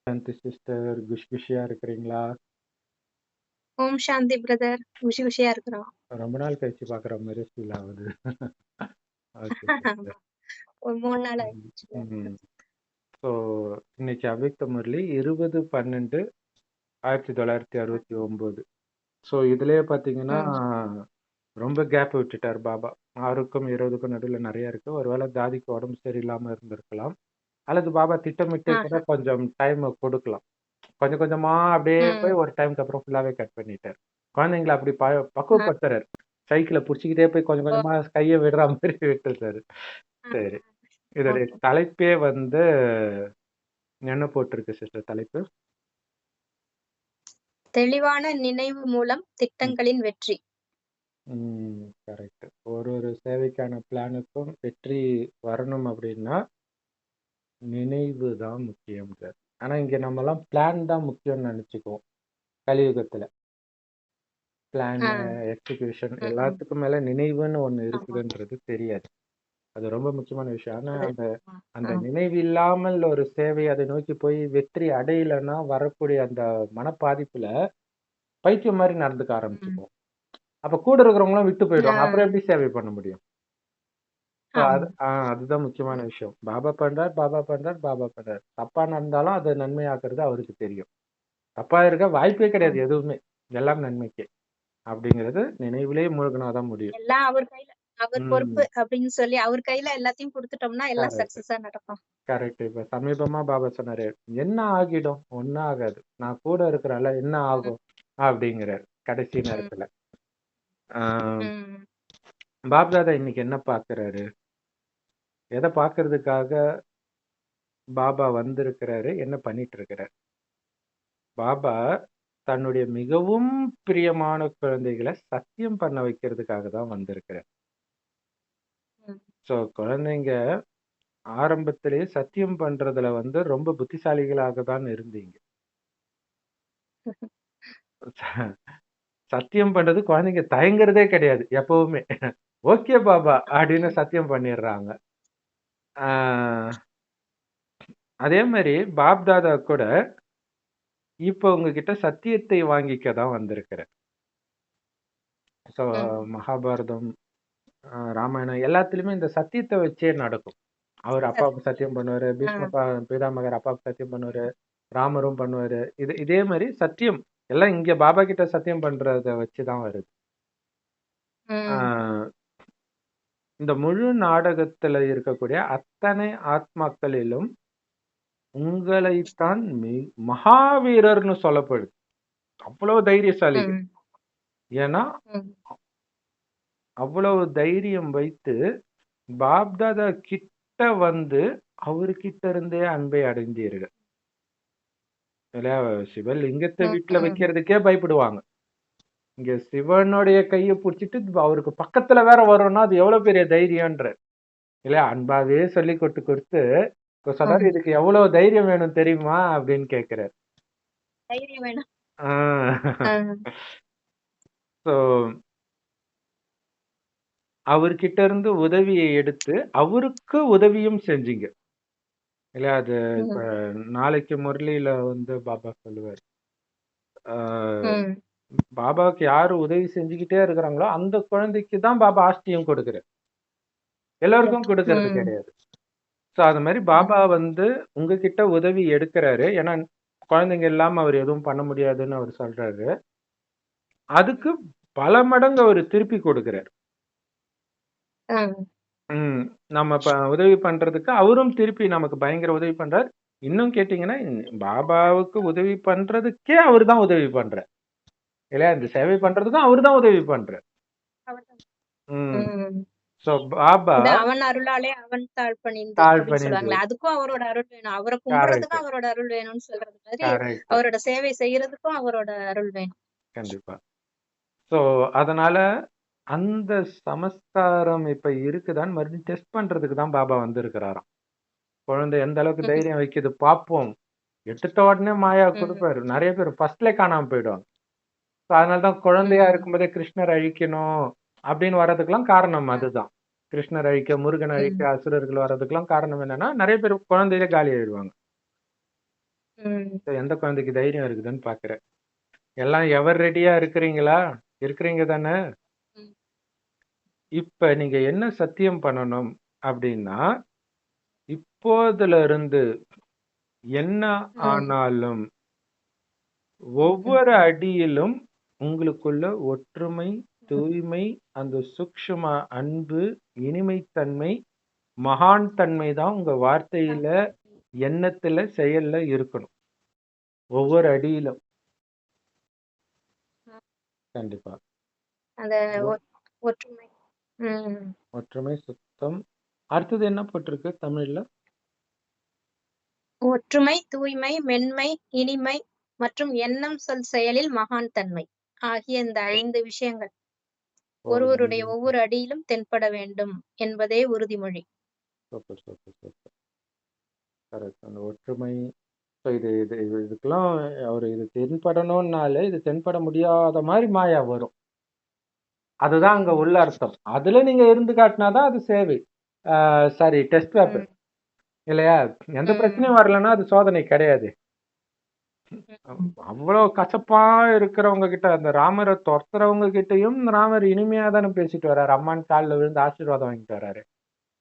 சாந்தி sister Kush குஷியா இருக்கிறீங்களா? ஓம் சாந்தி brother. குஷி குஷியா இருக்கிறோம். ரொம்ப நாள் கழிச்சு பாக்குற மாதிரி ஃபீல் ஆகுது. Okay sister. ஒரு 3 நாள் ஆயிடுச்சு. ஸோ இன்னைக்கு அவ்யக்த முரளி 20/12/1969. ஸோ இதுலயே பார்த்தீங்கன்னா ரொம்ப கேப் விட்டுட்டார் பாபா. 6க்கும் 20க்கும் நடுவில் நிறைய இருக்கு. ஒருவேளை தாதிக்கு உடம்பு சரியில்லாம இருந்திருக்கலாம், அல்லது பாபா திட்டமிட்டு கூட கொஞ்சம் டைம் கொடுக்கலாம். கொஞ்சம் கொஞ்சமா அப்படியே போய் ஒரு டைமுக்கு அப்புறம் ஃபுல்லாவே கட் பண்ணிட்டார். குழந்தைங்களை அப்படி பக்குவப்படுத்துறாரு. சைக்கிளை புடிச்சுக்கிட்டே போய் கொஞ்சம் கொஞ்சமா கையை விடுற மாதிரி விட்டுறாரு. சரி, இதோடைய தலைப்பே வந்து என்ன போட்டிருக்கு சிஸ்டர் தலைப்பு? தெளிவான நினைவு மூலம் திட்டங்களின் வெற்றி. கரெக்ட். ஒரு சேவைக்கான பிளானுக்கும் வெற்றி வரணும் அப்படின்னா நினைவு தான் முக்கியம். ஆனா இங்க நம்ம எல்லாம் பிளான் தான் முக்கியம்னு நினைச்சுக்குவோம். கலியுகத்துல பிளான், எக்ஸிகியூஷன் எல்லாத்துக்கும் மேல நினைவுன்னு ஒண்ணு இருக்குதுன்றது தெரியாது. அது ரொம்ப முக்கியமான விஷயம். ஆனா அந்த நினைவு இல்லாமல் ஒரு சேவை அதை நோக்கி போய் வெற்றி அடையலைன்னா வரக்கூடிய அந்த மனப்பாதிப்புல பைத்தியம் மாதிரி நடந்துக்க ஆரம்பிச்சுக்குவோம். அப்ப கூட இருக்கிறவங்களும் விட்டு போயிடுவாங்க. அப்புறம் எப்படி சேவை பண்ண முடியும்? அதுதான் முக்கியமான விஷயம். பாபா பண்றார், பாபா பண்றார், பாபா பண்றார். தப்பா நடந்தாலும் அதை நன்மையாக்குறது அவருக்கு தெரியும். தப்பா இருக்க வாய்ப்பே கிடையாது எதுவுமே. எல்லாம் நன்மைக்கே அப்படிங்கிறது நினைவிலே மூழ்கினாதான் முடியும். எல்லாம் அவர் கையில, அவர் பொறுப்பு அப்படின்னு சொல்லி அவர் கையில எல்லாத்தையும் கொடுத்துட்டோம்னா எல்லாம் சக்சஸா நடக்கும். கரெக்ட். இப்ப சமீபமா பாபா சொன்னாரு, என்ன ஆகிடும், ஒன்னும் ஆகாது, நான் கூட இருக்கிறால என்ன ஆகும் அப்படிங்கிறார் கடைசி நேரத்துல. பாப்தாதா இன்னைக்கு என்ன பாக்குறாரு, எதை பாக்குறதுக்காக பாபா வந்திருக்கிறாரு, என்ன பண்ணிட்டு இருக்கிறார்? பாபா தன்னுடைய மிகவும் பிரியமான குழந்தைகளை சத்தியம் பண்ண வைக்கிறதுக்காக தான் வந்திருக்கிறார். சோ குழந்தைங்க ஆரம்பத்திலேயே சத்தியம் பண்றதுல வந்து ரொம்ப புத்திசாலிகளாக தான் இருந்தீங்க. சத்தியம் பண்றது குழந்தைங்க தயங்குறதே கிடையாது எப்பவுமே. ஓகே பாபா அப்படின்னு சத்தியம் பண்ணிடுறாங்க. அதே மாதிரி பாப்தாதா கூட இப்ப உங்ககிட்ட சத்தியத்தை வாங்கிக்க தான் வந்திருக்கிறேன். ஸோ மகாபாரதம், ராமாயணம் எல்லாத்துலயுமே இந்த சத்தியத்தை வச்சே நடக்கும். அவர் அப்பாவுக்கு சத்தியம் பண்ணுவாரு, பீஷ்ம பிதாமகர் அப்பாவுக்கு சத்தியம் பண்ணுவாரு, ராமரும் பண்ணுவாரு. இதே மாதிரி சத்தியம் எல்லாம் இங்க பாபா கிட்ட சத்தியம் பண்றத வச்சுதான் வருது. இந்த முழு நாடகத்துல இருக்கக்கூடிய அத்தனை ஆத்மாக்களிலும் உங்களைத்தான் மகாவீரர்னு சொல்லப்படுது. அவ்வளவு தைரியசாலிகள். ஏன்னா அவ்வளவு தைரியம் வைத்து பாப்தாதா கிட்ட வந்து அவர்கிட்ட இருந்தே அன்பை அடைந்தீர்கள். சிவலிங்கத்தை வீட்டுல வைக்கிறதுக்கே பயப்படுவாங்க. இங்க சிவனுடைய கையை பிடிச்சிட்டு அவருக்கு பக்கத்துல வேற வரோம்னா அது எவ்வளவு பெரிய தைரியம்ன்ற இல்லையா? அன்பாவே சொல்லி கொடுத்து சொன்னாரு, இதுக்கு எவ்வளவு தைரியம் வேணும் தெரியுமா அப்படின்னு கேக்குறாரு. அவர்கிட்ட இருந்து உதவியை எடுத்து அவருக்கு உதவியும் செஞ்சீங்க இல்லையா? அது இப்ப நாளைக்கு முரளியில வந்து பாபா சொல்லுவார், பாபாவுக்கு யாரு உதவி செஞ்சுக்கிட்டே இருக்கிறாங்களோ அந்த குழந்தைக்கு தான் பாபா ஆஸ்தியம் கொடுக்குறாரு, எல்லாருக்கும் கொடுக்கறது கிடையாது. ஸோ அது மாதிரி பாபா வந்து உங்ககிட்ட உதவி எடுக்கிறாரு. ஏன்னா குழந்தைங்க இல்லாம அவர் எதுவும் பண்ண முடியாதுன்னு அவர் சொல்றாரு. அதுக்கு பல மடங்கு அவர் திருப்பி கொடுக்கிறார். நம்ம உதவி பண்றதுக்கு அவரும் திருப்பி நமக்கு பயங்கர உதவி பண்றார். இன்னும் கேட்டீங்கன்னா பாபாவுக்கு உதவி பண்றதுக்கே அவர் தான் உதவி பண்றார் இல்லையா? இந்த சேவை பண்றதுக்கும் அவர் தான் உதவி பண்றார். சோ பாபா அவன் அருளாலே அவன் தாழ்பணிந்து அதுக்கும் அவரோட அருள் வேணும். அவரை கும்பிடுறதுக்கும் அவரோட அருள் வேணும்னு சொல்றது மாதிரி அவரோட சேவை செய்யறதுக்கும் அவரோட அருள் வேணும். கண்டிப்பா. சோ அதனால அந்த சமஸ்காரம் இப்ப இருக்குதான்னு மறுபடியும் டெஸ்ட் பண்றதுக்கு தான் பாபா வந்திருக்கிறாராம். குழந்தை எந்த அளவுக்கு தைரியம் வைக்குது பாப்போம். எடுத்த உடனே மாயா கொடுப்பாரு. நிறைய பேர் ஃபர்ஸ்ட்ல காணாம போயிடுவாங்க. அதனாலதான் குழந்தையா இருக்கும்போதே கிருஷ்ணர் அழிக்கணும் அப்படின்னு வர்றதுக்கெல்லாம் காரணம் அதுதான். கிருஷ்ணர் அழிக்க, முருகன் அழிக்க, அசுரர்கள் வர்றதுக்கெல்லாம் காரணம் என்னன்னா நிறைய பேர் குழந்தையில காலி ஆயிடுவாங்க. ம். எந்த குழந்தைக்கு தைரியம் இருக்குதுன்னு பாக்குறேன். எல்லாம் எவர் ரெடியா இருக்கிறீங்களா? இருக்கிறீங்க தானே? ம். இப்ப நீங்க என்ன சத்தியம் பண்ணணும் அப்படின்னா, இப்போதுல இருந்து என்ன ம். ஆனாலும் ம். ஒவ்வொரு அடியிலும் உங்களுக்குள்ள ஒற்றுமை, தூய்மை, அந்த சூக்ஷ்ம அன்பு, இனிமைத்தன்மை, மகான் தன்மை தான் உங்க வார்த்தையில, எண்ணத்துல, செயல்ல இருக்கணும். ஒவ்வொரு அடியிலும். கண்டிப்பா. அந்த ஒற்றுமை. ம். ஒற்றுமை, சுத்தம். அடுத்தது என்ன போட்டிருக்கு தமிழ்ல? ஒற்றுமை, தூய்மை, மென்மை, இனிமை மற்றும் எண்ணம், சொல், செயலில் மகான் தன்மை ஆகிய இந்த 5 விஷயங்கள் ஒருவருடைய ஒவ்வொரு அடியிலும் தென்பட வேண்டும் என்பதே உறுதிமொழி. Super, super, super. கரெக்ட். அந்த ஒற்றுமை. இது இது இது இதுக்கெல்லாம் அவரு இது தென்படணும்னாலே, இது தென்பட முடியாத மாதிரி மாயா வரும். அதுதான் அங்க உள்ள அர்த்தம். அதுல நீங்க இருந்து காட்டினாதான் அது சேவை. சாரி, டெஸ்ட் பேப்பர் இல்லையா? எந்த பிரச்சனையும் வரலன்னா அது சோதனை கிடையாது. அவ்வளவு கசப்பா இருக்கிறவங்க கிட்ட, அந்த ராமரை துரத்துறவங்க கிட்டயும் ராமர் இனிமையா தானே பேசிட்டு வர்றாரு. அம்மான் காலில் விழுந்து ஆசீர்வாதம் வாங்கிட்டு வர்றாரு.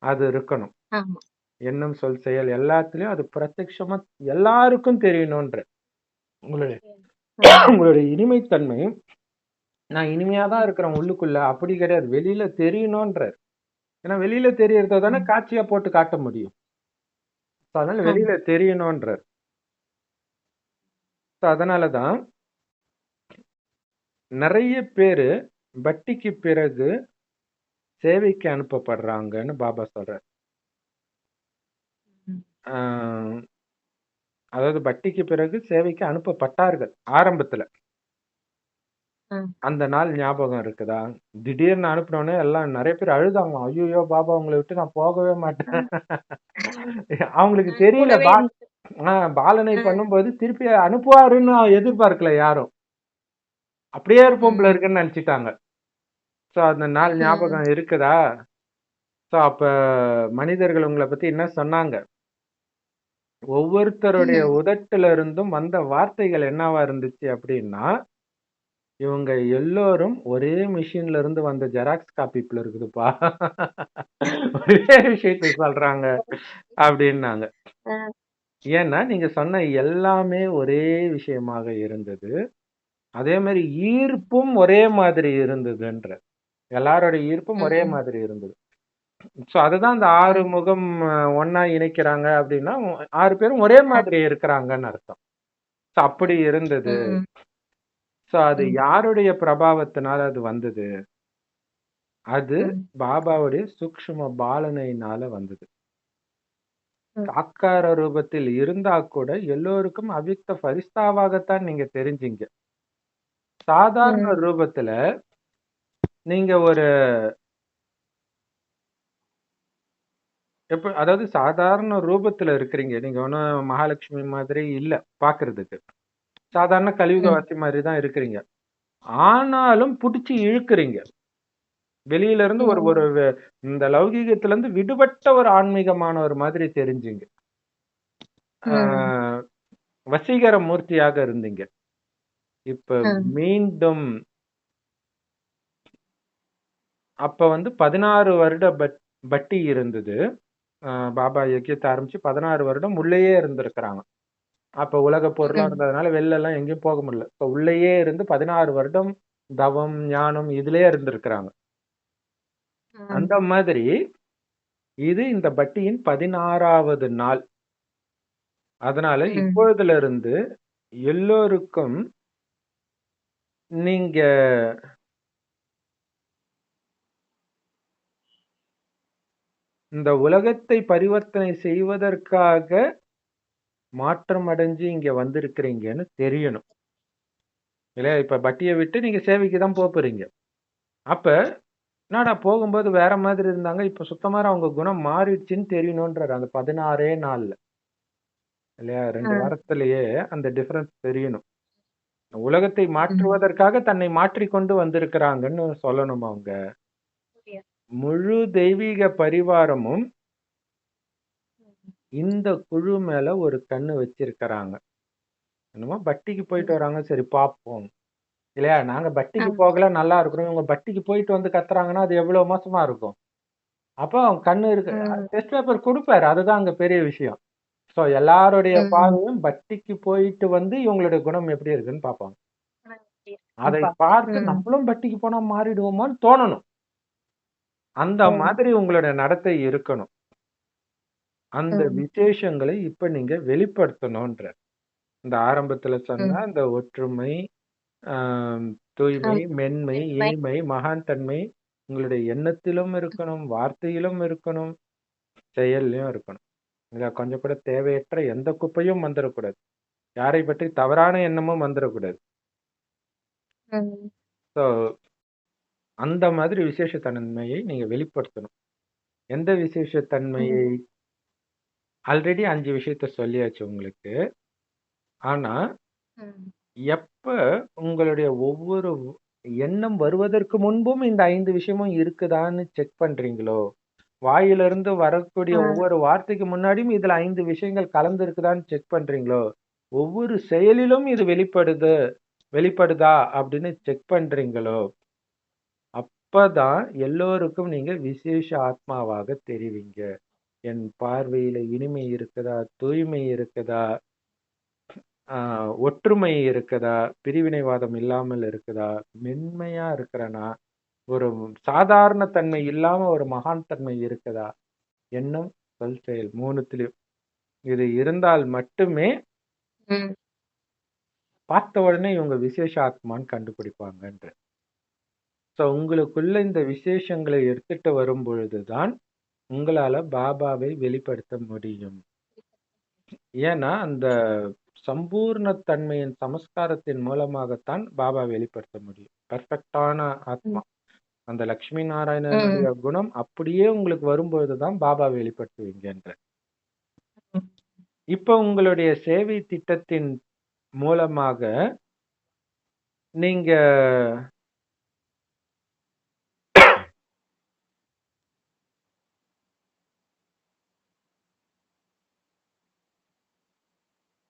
அது இருக்கணும். எண்ணம், சொல், செயல் எல்லாத்துலயும் அது பிரத்யட்சமா எல்லாருக்கும் தெரியணும்ன்ற உங்களுடைய இனிமைத்தன்மை. நான் இனிமையா தான் இருக்கிறேன் உள்ளுக்குள்ள, அப்படி கிடையாது, வெளியில தெரியணும்ன்றார். ஏன்னா வெளியில தெரியறத தானே காட்சியா போட்டு காட்ட முடியும். அதனால வெளியில தெரியணும்ன்றார். அதனாலதான் நிறைய பேரு பட்டிக்கு பிறகு சேவைக்கு அனுப்பப்படுறாங்கன்னு பாபா சொல்றார். அதாவது பட்டிக்கு பிறகு சேவைக்கு அனுப்பப்பட்டார்கள் ஆரம்பத்துல. அந்த நாள் ஞாபகம் இருக்குதா? திடீர்னு அனுப்பினோடனே எல்லாம் நிறைய பேர் அழுதாங்க. ஐயோ பாபா உங்களை விட்டு நான் போகவே மாட்டேன். அவங்களுக்கு தெரியல பாலனை பண்ணும்போது திருப்பி அனுப்புவாருன்னு எதிர்பார்க்கல யாரும். அப்படியே இருப்போம் போல இருக்குன்னு நினைச்சிட்டாங்க. சோ அந்த நாள் ஞாபகம் இருக்குதா? சோ அப்ப மனிதர்கள் உங்களை பத்தி என்ன சொன்னாங்க? ஒவ்வொருத்தருடைய உதட்டுல இருந்தும் வந்த வார்த்தைகள் என்னவா இருந்துச்சு அப்படின்னா, இவங்க எல்லோரும் ஒரே மிஷின்ல இருந்து வந்த ஜெராக்ஸ் காப்பிப்ல இருக்குதுப்பா. ஒரே விஷயத்த சொல்றாங்க அப்படின்னாங்க. ஏன்னா நீங்க சொன்ன எல்லாமே ஒரே விஷயமாக இருந்தது. அதே மாதிரி ஈர்ப்பும் ஒரே மாதிரி இருந்ததுன்ற. எல்லாரோட ஈர்ப்பும் ஒரே மாதிரி இருந்தது. சோ அதுதான் இந்த 6 முகம் ஒன்னா இணைக்கிறாங்க அப்படின்னா 6 பேரும் ஒரே மாதிரி இருக்கிறாங்கன்னு அர்த்தம். அப்படி இருந்தது. சோ அது யாருடைய பிரபாவத்தினால அது வந்தது? அது பாபாவுடைய சூக்ஷ்ம பாலனையினால வந்தது. சாக்கார ரூபத்தில் இருந்தா கூட எல்லோருக்கும் அவ்யக்த ஃபரிஸ்தாவாகத்தான் நீங்க தெரிஞ்சீங்க. சாதாரண ரூபத்துல நீங்க ஒரு அதாவது சாதாரண ரூபத்துல இருக்கிறீங்க. நீங்க ஒன்னும் மகாலட்சுமி மாதிரி இல்ல பாக்குறதுக்கு. சாதாரண கலியுகவாசி மாதிரி தான் இருக்கிறீங்க. ஆனாலும் புடிச்சு இழுக்கிறீங்க. வெளியில இருந்து ஒரு இந்த லௌகீகத்துல இருந்து விடுபட்ட ஒரு ஆன்மீகமானவர் மாதிரி தெரிஞ்சீங்க. வசீகர மூர்த்தியாக இருந்தீங்க. இப்ப மீண்டும் அப்ப 16 வருட பட்டி இருந்தது. பாபா யக்கியத்தை ஆரம்பிச்சு 16 வருடம் உள்ளேயே இருந்திருக்கிறாங்க. அப்ப உலக பொருளா இருந்ததுனால வெளில எல்லாம் எங்கேயும் போக முடியல. இப்ப உள்ளேயே இருந்து 16 வருடம் தவம், ஞானம் இதுலயே இருந்திருக்கிறாங்க. அந்த மாதிரி இது இந்த பட்டியின் 16வது நாள். அதனால இப்பொழுதுல இருந்து எல்லோருக்கும் நீங்க இந்த உலகத்தை பரிவர்த்தனை செய்வதற்காக மாற்றம் அடைஞ்சு இங்க வந்திருக்கிறீங்கன்னு தெரியணும் இல்லையா? இப்ப பட்டியை விட்டு நீங்க சேவைக்கு தான் போறீங்க. அப்ப என்னடா போகும்போது வேற மாதிரி இருந்தாங்க, இப்ப சுத்தமா அவங்க குணம் மாறிடுச்சுன்னு தெரியணும்ன்றாரு அந்த 16 நாள்ல இல்லையா? 2 வாரத்திலேயே அந்த டிஃபரன்ஸ் தெரியணும். உலகத்தை மாற்றுவதற்காக தன்னை மாற்றிக்கொண்டு வந்திருக்கிறாங்கன்னு சொல்லணும். அவங்க முழு தெய்வீக பரிவாரமும் இந்த குழு மேல ஒரு கண்ணு வச்சிருக்கிறாங்க. என்னமோ பட்டிக்கு போயிட்டு ம். வராங்க, சரி பார்ப்போம். இல்லையா? நாங்க பட்டிக்கு ஆமா. போகல, நல்லா இருக்கிறோம். இவங்க பட்டிக்கு போயிட்டு வந்து கத்துறாங்கன்னா, அது எவ்வளவு மோசமா இருக்கும். அப்போ கண்ணு இருக்கு. ம். டெஸ்ட் பேப்பர் குடுப்பாரு. அதுதான் அங்க பெரிய விஷயம். ஸோ எல்லாருடைய ம். பார்வையும் பட்டிக்கு போயிட்டு வந்து இவங்களுடைய குணம் எப்படி இருக்குன்னு பார்ப்பாங்க. ஆ, அதை கண்டிப்பா. பார்த்து ம். நம்மளும் பட்டிக்கு போனா மாறிடுவோமான்னு தோணணும். அந்த ம். மாதிரி உங்களுடைய நடத்தை இருக்கணும். அந்த ம். விசேஷங்களை இப்ப நீங்க வெளிப்படுத்தணும்ன்றார். இந்த ஆரம்பத்துல சொன்ன ம். அந்த ஒற்றுமை, ஆம், தூய்மை, ஆமா. மென்மை, மென்மை. இனிமை, மகான் தன்மை உங்களுடைய எண்ணத்திலும் இருக்கணும், வார்த்தையிலும் இருக்கணும், செயல்லயும் இருக்கணும். இதுல கொஞ்சம் கூட தேவையற்ற எந்த குப்பையும் வந்துடக்கூடாது. யாரை பற்றி தவறான எண்ணமும் வந்துடக்கூடாது. ம். ஸோ அந்த மாதிரி விசேஷ தன்மையை நீங்க வெளிப்படுத்தணும். எந்த விசேஷ தன்மையை? ம். ஆல்ரெடி 5 விஷயத்த சொல்லியாச்சு உங்களுக்கு. ஆனா, ம். எப்ப உங்களுடைய ஒவ்வொரு எண்ணம் வருவதற்கு முன்பும் இந்த 5 விஷயமும் இருக்குதான்னு செக் பண்றீங்களோ, வாயிலிருந்து வரக்கூடிய ஆ. ஒவ்வொரு வார்த்தைக்கு முன்னாடியும் இதுல 5 விஷயங்கள் கலந்து இருக்குதான்னு செக் பண்றீங்களோ, ஒவ்வொரு செயலிலும் இது வெளிப்படுதா அப்படின்னு செக் பண்றீங்களோ, அப்பதான் எல்லோருக்கும் நீங்க விசேஷ ஆத்மாவாக தெரிவீங்க. என் பார்வையில இனிமை இருக்குதா? தூய்மை இருக்குதா? ஆ, ஒற்றுமை இருக்குதா? பிரிவினைவாதம் இல்லாமல் இருக்குதா? மென்மையா இருக்கிறேனா? ஒரு சாதாரண தன்மை இல்லாம ஒரு மகான் தன்மை இருக்குதா? எண்ணம், சொல், செயல் 3த்துலயும். இது இருந்தால் மட்டுமே ம். பார்த்த உடனே இவங்க விசேஷ ஆத்மான்னு கண்டுபிடிப்பாங்கன்ற. ஸோ உங்களுக்குள்ள இந்த விசேஷங்களை எடுத்துட்டு வரும் பொழுதுதான் உங்களால பாபாவை வெளிப்படுத்த முடியும். ஏன்னா அந்த சம்பூர்ண தன்மையின் சமஸ்காரத்தின் மூலமாகத்தான் பாபா வெளிப்படுத்த முடியும். பெர்ஃபெக்டான ஆத்மா. ம். அந்த லட்சுமி ம். நாராயணனுடைய குணம் அப்படியே உங்களுக்கு வரும்பொழுதுதான் பாபா வெளிப்படுத்துவீங்கன்ற. ம். இப்ப உங்களுடைய சேவை திட்டத்தின் மூலமாக நீங்க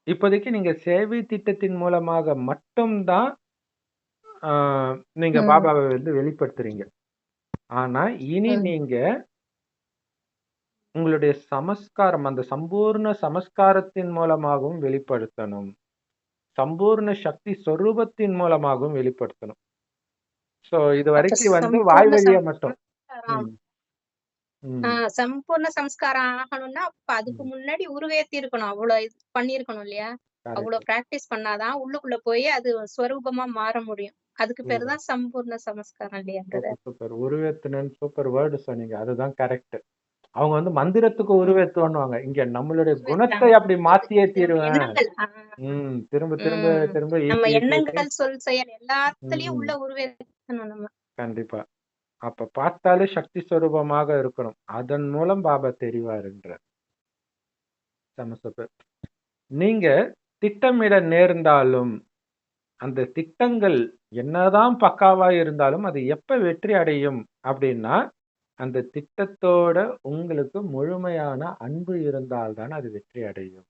இப்போதைக்கு நீங்க சேவை திட்டத்தின் மூலமாக மட்டும் தான் நீங்க ம். பாபாவை வந்து வெளிப்படுத்துறீங்க. ஆனா இனி ம். நீங்க உங்களுடைய சமஸ்காரம், அந்த சம்பூர்ண சமஸ்காரத்தின் மூலமாகவும் வெளிப்படுத்தணும். சம்பூர்ண சக்தி சொரூபத்தின் மூலமாகவும் வெளிப்படுத்தணும். சோ இது அப்ப வரைக்கும் வந்து வாய் சம்பூர்ண வழியா மட்டும். சம்ஸ்காரம். ம், ம். சம்பூர்ண சம்ஸ்காரம் ஆகணும்னா, அப்ப அதுக்கு ம். முன்னாடி உருவேத்தி இருக்கணும். அவ்ளோ இது பண்ணியிருக்கணும் இல்லையா? அவ்ளோ கரெக்ட். பிராக்டிஸ் பண்ணாதான் உள்ளுக்குள்ள போய் அது ஸ்வரூபமா மாற முடியும். அதுக்கு பேரு ம். தான் சம்பூர்ண சமஸ்காரம் இல்லையா சூப்பர், பிரதர்? சூப்பர். உருவேத்துனன்னு சூப்பர் வேர்டு சொன்னீங்க. அதுதான் கரெக்ட். அவங்க வந்து மந்திரத்துக்கு ம். உருவேத்துவான்னுவாங்க. இங்க நம்மளுடைய குணத்தை உருவேத்துறாங்க. அப்படி இது மாத்தியே நம்ம தீருவேன். எண்ணங்கள். திரும்ப திரும்ப ம். திரும்ப நம்ம ஏத்தி ஏத்தி ஏத்தி. எண்ணங்கள், சொல், செயல் எல்லாத்துலயும் ம். உள்ள உருவேத்தணும் நம்ம. கண்டிப்பா. அப்ப பார்த்தாலே சக்தி ஸ்வரூபமாக இருக்கணும். அதன் மூலம் பாபா தெரிவாருன்ற. செம சூப்பர். நீங்க திட்டமிட நேர்ந்தாலும் அந்த திட்டங்கள் என்னதான் பக்காவா இருந்தாலும் அது எப்ப வெற்றி அடையும் அப்படின்னா அந்த திட்டத்தோட உங்களுக்கு முழுமையான அன்பு இருந்தால்தான் அது வெற்றி அடையும்.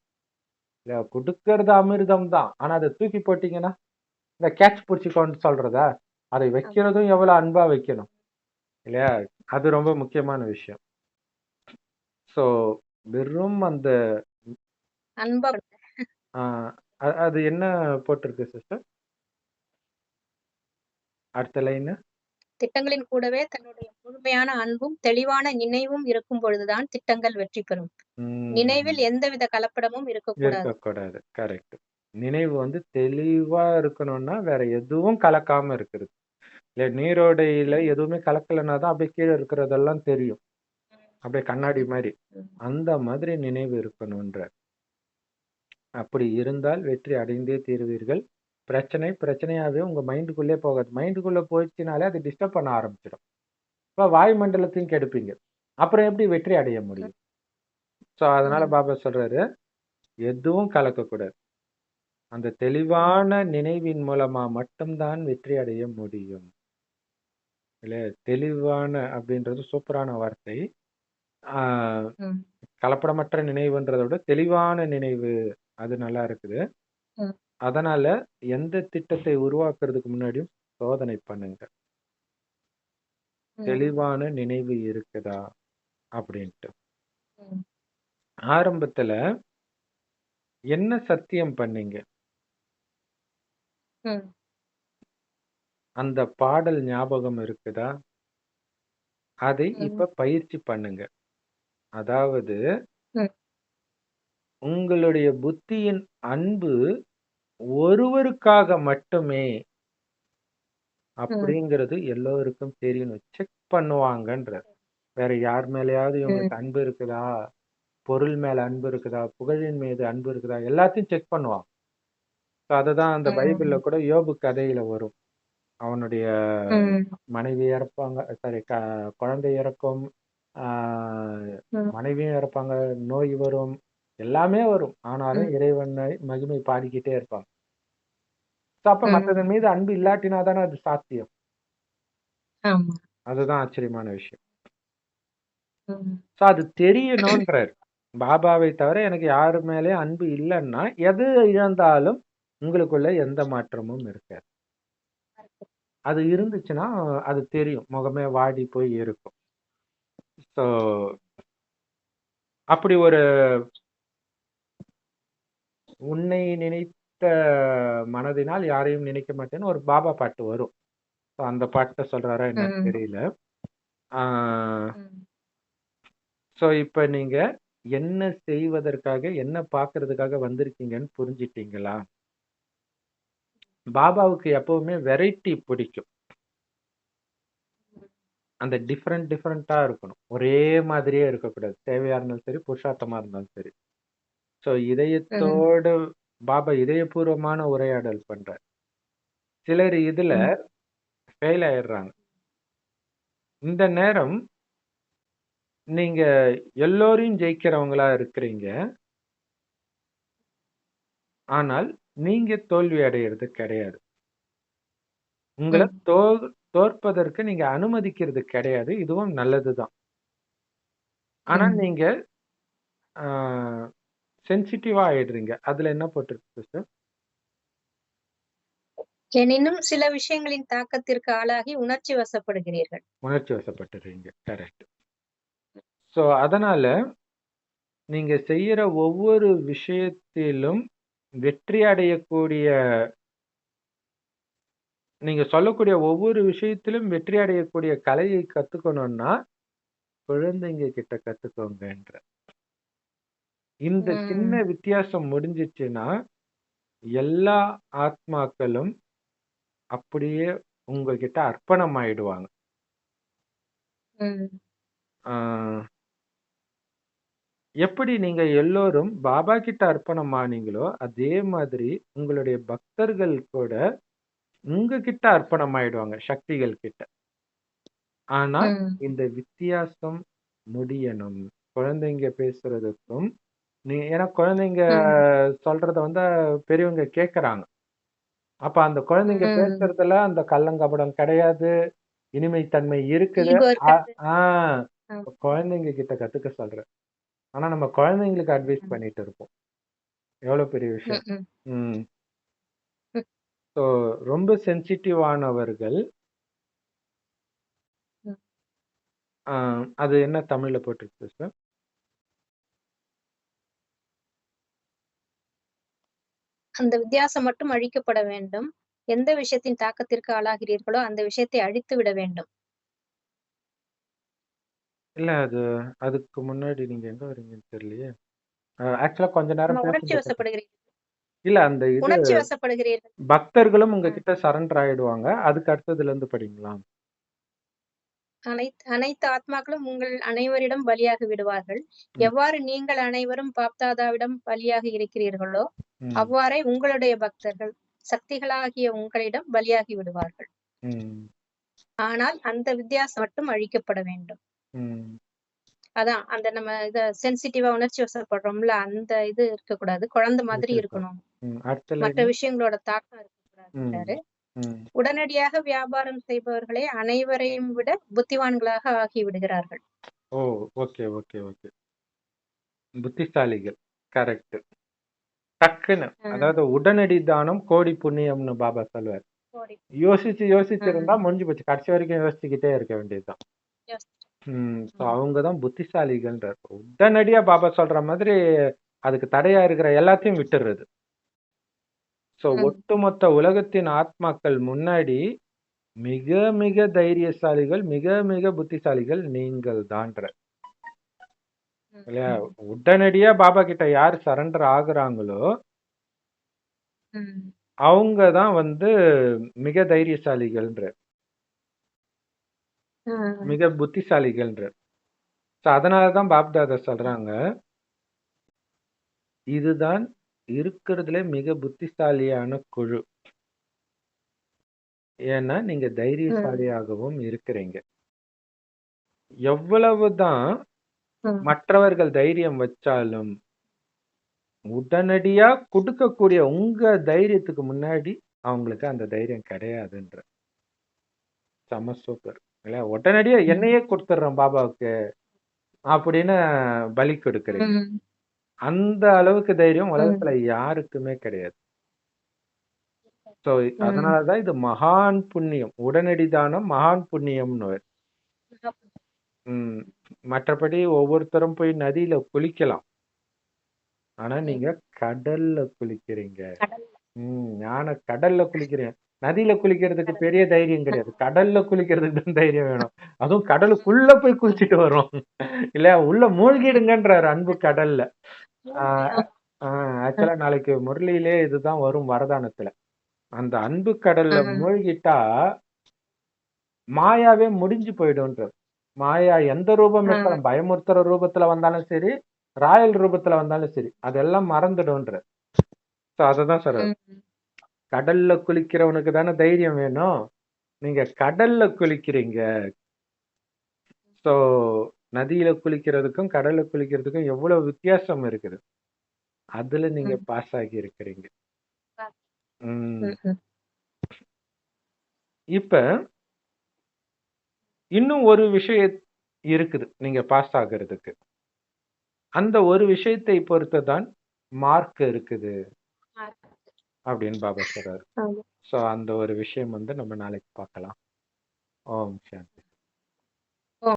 இல்ல கொடுக்கறது அமிர்தம் தான். ஆனா அதை தூக்கி போட்டீங்கன்னா இந்த கேட்ச் பிடிச்சிக்கோன்னு சொல்றதா அதை ஆமா. வைக்கிறதும் எவ்வளவு அன்பா வைக்கணும் இல்லையா? அது ரொம்ப முக்கியமான விஷயம். சோ வெறும் அந்த அன்பா ஆஹ் அது என்ன போட்டிருக்கு சிஸ்டர் அடுத்த லைன்? திட்டங்களின் கூடவே தன்னுடைய முழுமையான அன்பும், தெளிவான நினைவும் இருக்கும் பொழுதுதான் திட்டங்கள் வெற்றி பெறும். நினைவில் எந்தவித கலப்படமும் இருக்கக்கூடாது. இருக்கக்கூடாது. கரெக்ட். நினைவு வந்து தெளிவா இருக்கணும்னா வேற எதுவும் கலக்காம இருக்குது. இல்ல நீரோடையில ம். எதுவுமே கலக்கலன்னா தான் அப்படியே கீழே இருக்கிறதெல்லாம் தெரியும். அப்படியே கண்ணாடி ம். மாதிரி. ம். அந்த மாதிரி நினைவு இருக்கணும்ன்ற. அப்படி இருந்தால் வெற்றி அடைந்தே தீருவீர்கள். பிரச்சனையாவே உங்க மைண்டுக்குள்ளே போகாது. மைண்டுக்குள்ள போயிடுச்சுனாலே அது டிஸ்டர்ப் பண்ண ஆரம்பிச்சிடும். இப்ப வாயுமண்டலத்தையும் கெடுப்பீங்க. அப்புறம் எப்படி வெற்றி அடைய ம். முடியும்? சோ அதனால ம். பாபா சொல்றாரு, எதுவும் கலக்கக்கூடாது. அந்த தெளிவான நினைவின் மூலமா மட்டும்தான் வெற்றி அடைய முடியும். இல்ல தெளிவான அப்படின்றது சூப்பரான வார்த்தை. ஆஹ் ம். கலப்படமற்ற நினைவுன்றதை விட தெளிவான நினைவு அது நல்லா இருக்குது. ம். அதனால எந்த திட்டத்தை உருவாக்குறதுக்கு முன்னாடியும் சோதனை பண்ணுங்க. ம், தெளிவான நினைவு இருக்குதா அப்படின்ட்டு. ம், ஆரம்பத்துல என்ன சத்தியம் பண்ணீங்க? ம், அந்த பாடல் ஞாபகம் இருக்குதா? அதை ம், இப்ப பயிற்சி பண்ணுங்க. அதாவது ம், உங்களுடைய புத்தியின் அன்பு ஒருவருக்காக மட்டுமே ம், அப்படிங்கிறது எல்லோருக்கும் தெரியணும். செக் பண்ணுவாங்கன்றார். வேற யார் மேலயாவது ம், இவங்களுக்கு அன்பு இருக்குதா? பொருள் மேல அன்பு இருக்குதா? புகழின் மீது அன்பு இருக்குதா? எல்லாத்தையும் செக் பண்ணுவான். அததான் அந்த பைபிள்ல ம், கூட யோபு கதையில வரும். அவனுடைய ம், மனைவி இறப்பாங்க, சாரி, குழந்தை இறக்கும், ம், மனைவியும் இறப்பாங்க, நோய் வரும், எல்லாமே வரும். ஆனாலும் ம், இறைவனை மகிமை பாடிக்கிட்டே இருப்பாங்க. அப்ப ம். மற்றதன் மீது அன்பு இல்லாட்டினா தானே அது சாத்தியம். ஆமா. அதுதான் ஆச்சரியமான விஷயம். ம், அது தெரியணும்ன்றார். பாபாவை தவிர எனக்கு யாரு மேலயும் அன்பு இல்லைன்னா எது இழந்தாலும் உங்களுக்குள்ள எந்த மாற்றமும் இருக்காது. அது இருந்துச்சுன்னா அது தெரியும். முகமே வாடி போய் இருக்கும். ஸோ அப்படி ஒரு உன்னை நினைத்த மனதினால் யாரையும் நினைக்க மாட்டேன்னு ஒரு பாபா பாட்டு வரும். So அந்த பாட்டை சொல்றாரா என்னன்னு ம், தெரியல. ம், ஸோ இப்ப நீங்க என்ன செய்வதற்காக, என்ன பார்க்கறதுக்காக வந்திருக்கீங்கன்னு புரிஞ்சிட்டீங்களா? பாபாவுக்கு எப்பவுமே வெரைட்டி பிடிக்கும். அந்த டிஃப்ரெண்டா இருக்கணும். ஒரே மாதிரியே இருக்கக்கூடாது. தேவையா இருந்தாலும் சரி, புருஷார்த்தமா இருந்தாலும் சரி. ஸோ ம், இதயத்தோடு பாபா இதயபூர்வமான உரையாடல் பண்றார். சிலர் இதுல ம், ஃபெயில் ஆயிடுறாங்க. இந்த நேரம் நீங்க எல்லோரையும் ஜெயிக்கிறவங்களா இருக்கிறீங்க. ஆனால் நீங்க தோல்வி அடையிறது கிடையாது. உங்கள ம், தோற்பதற்கு நீங்க அனுமதிக்கிறது கிடையாது. இதுவும் நல்லதுதான். ஆனா ம். நீங்க ஆ சென்சிட்டிவா ஆயிடுறீங்க. அதுல என்ன போட்டிருக்கு சிஸ்டர்? எனினும் சில விஷயங்களின் தாக்கத்திற்கு ஆளாகி உணர்ச்சி வசப்படுகிறீர்கள். உணர்ச்சி வசப்பட்டுறீங்க. கரெக்ட். ஸோ அதனால நீங்க செய்யற ஒவ்வொரு விஷயத்திலும் வெற்றி அடையக்கூடிய, நீங்க சொல்லக்கூடிய ஒவ்வொரு விஷயத்திலும் வெற்றி அடையக்கூடிய கலையை கத்துக்கணும்னா குழந்தைங்க கிட்ட கத்துக்கோங்கன்ற. இந்த சின்ன ம், வித்தியாசம் முடிஞ்சிச்சுன்னா எல்லா ஆத்மாக்களும் அப்படியே உங்ககிட்ட அர்ப்பணம் ஆயிடுவாங்க. ம், ஆஹ் எப்படி நீங்க எல்லோரும் பாபா கிட்ட அர்ப்பணம் ஆனீங்களோ அதே மாதிரி உங்களுடைய பக்தர்கள் கூட உங்ககிட்ட அர்ப்பணம் ஆயிடுவாங்க, சக்திகள் கிட்ட. ஆனா ம், இந்த வித்தியாசம் முடியணும். குழந்தைங்க பேசுறதுக்கும் ஏன்னா குழந்தைங்க ம், சொல்றத பெரியவங்க கேக்குறாங்க. அப்ப அந்த குழந்தைங்க ம். பேசுறதுல அந்த கள்ளங்கபடம் கிடையாது, இனிமைத்தன்மை இருக்குது. ஈகோ ஆ இருக்காது. ஆ, ஆம். குழந்தைங்க கிட்ட கத்துக்க சொல்றேன். ஆனா நம்ம குழந்தைங்களுக்கு அட்வைஸ் ம், பண்ணிட்டு இருப்போம். எவ்வளவு பெரிய ம், விஷயம். ம், ம். ம், ஸோ ரொம்ப சென்சிட்டிவானவர்கள். ம். அது என்ன தமிழ்ல போட்டிருக்கு சார்? அந்த வித்தியாசம் மட்டும் அழிக்கப்பட வேண்டும். எந்த விஷயத்தின் தாக்கத்திற்கு ஆளாகிறீர்களோ அந்த விஷயத்தை அழித்து விட வேண்டும். இல்ல அதுக்கு முன்னாடி நீங்க எங்க வரீங்கன்னு தெரியலையே. ஆக்சுவலா கொஞ்ச நம்ம நேரம் உணர்ச்சி பேசும்போது வசப்படுகிறீர்கள். இல்ல அந்த இது உணர்ச்சி வசப்படுகிறீர்கள். பக்தர்களும் அ. உங்ககிட்ட சரண்டர் ஆயிடுவாங்க. அதுக்கு அடுத்ததுல இருந்து படிங்களா? அனைத்து ஆத்மாக்களும் உங்கள் அனைவரிடம் பலியாகி விடுவார்கள். ம், எவ்வாறு நீங்கள் அனைவரும் பாப்தாதாவிடம் பலியாகி இருக்கிறீர்களோ, ம், அவ்வாறே உங்களுடைய பக்தர்கள் சக்திகளாகிய உங்களிடம் பலியாகி விடுவார்கள். ம், ஆனால் அந்த வித்தியாசம் மட்டும் அழிக்கப்பட வேண்டும். ம். அதான் அந்த நம்ம சென்சிட்டிவா உணர்ச்சி வசப்படுறோம்ல, அந்த இது இருக்கக்கூடாது. குழந்தை மாதிரி இருக்கட்டும். இருக்கணும். அடுத்த மற்ற லைன். விஷயங்களோட தாக்கம் ம், இருக்கக்கூடாதுன்றாரு. ம். உடனடியாக வியாபாரம் செய்பவர்களே அனைவரையும் விட புத்திவான்களாக ஆகி விடுகிறார்கள். ஓ, ஓகே, ஓகே, ஓகே. புத்திசாலிகள். கரெக்ட். டக்குன்னு. அதாவது உடனடி தானம் கோடி புண்ணியம்னு பாபா சொல்லுவார். யோசிச்சிருந்தா முடிஞ்சு போச்சு. கடைசி வரைக்கும் யோசிச்சுக்கிட்டே இருக்க வேண்டியதுதான். அவங்க தான் புத்திசாலிகள்ன்றார். உடனடியா பாபா சொல்ற மாதிரி அதுக்கு தடையா இருக்கிற எல்லாத்தையும் விட்டுறது. சோ ஒட்டுமொத்த உலகத்தின் ஆத்மாக்கள் முன்னாடி மிக மிக தைரியசாலிகள், மிக மிக புத்திசாலிகள் நீங்கள் தான்ற இல்லையா? உடனடியா பாபா கிட்ட யார் சரண்டர் ஆகுறாங்களோ அவங்கதான் மிக தைரியசாலிகள்ன்ற, மிக புத்திசாலிகள்ன்ற. அதனாலதான் பாப்தாதா சொல்றாங்க, இதுதான் இருக்கிறதுல மிக புத்திசாலியான குழு. ஏன்னா நீங்க தைரியசாலியாகவும் இருக்கிறீங்க. எவ்வளவுதான் மற்றவர்கள் தைரியம் வச்சாலும் உடனடியா கொடுக்கக்கூடிய உங்க தைரியத்துக்கு முன்னாடி அவங்களுக்கு அந்த தைரியம் கிடையாதுன்ற. செம சூப்பர் இல்ல? உடனடியா என்னையே கொடுத்துடுறேன் பாபாவுக்கு அப்படின்னு பலி கொடுக்குறீங்க. அந்த அளவுக்கு தைரியம் உலகத்துல யாருக்குமே கிடையாது. சோ அதனாலதான் இது மகான் புண்ணியம். உடனடி தானம் மகான் புண்ணியம்னு. மற்றபடி ஒவ்வொருத்தரும் போய் நதியில குளிக்கலாம், ஆனா நீங்க கடல்ல குளிக்கிறீங்க. ஞான கடல்ல குளிக்கிறேன். நதியில குளிக்கிறதுக்கு பெரிய தைரியம் கிடையாது, கடல்ல குளிக்கிறதுக்கு தான் தைரியம் வேணும். அதுவும் கடலுக்குள்ள போய் குளிச்சுட்டு வரும் இல்ல, உள்ள மூழ்கிடுங்கன்றாரு அன்பு கடல்ல. ஆக்சுவலா நாளைக்கு முரளியிலே இதுதான் வரும் வரதானத்துல. அந்த அன்பு கடல்ல மூழ்கிட்டா மாயாவே முடிஞ்சு போயிடும்ன்றார். மாயா எந்த ரூபம் எடுத்தாலும், பயமுறுத்துற ரூபத்துல வந்தாலும் சரி, ராயல் ரூபத்துல வந்தாலும் சரி, அதெல்லாம் மறந்துடும்ன்ற. அததான் சார், கடல்ல குளிக்கிறவனுக்கு தானே தைரியம் வேணும். நீங்க கடல்ல குளிக்கிறீங்க. சோ நதியில குளிக்கிறதுக்கும் கடல்ல குளிக்கிறதுக்கும் எவ்வளவு வித்தியாசம் இருக்குது. அதுல நீங்க பாஸ் ஆகி இருக்கிறீங்க. இப்ப இன்னும் ஒரு விஷயம் இருக்குது நீங்க பாஸ் ஆகிறதுக்கு. அந்த ஒரு விஷயத்தை பொறுத்துதான் மார்க் இருக்குது அப்படின்னு பாபா சொல்றாரு. சோ அந்த ஒரு விஷயம் நம்ம நாளைக்கு பார்க்கலாம். ஓம் சாந்தி.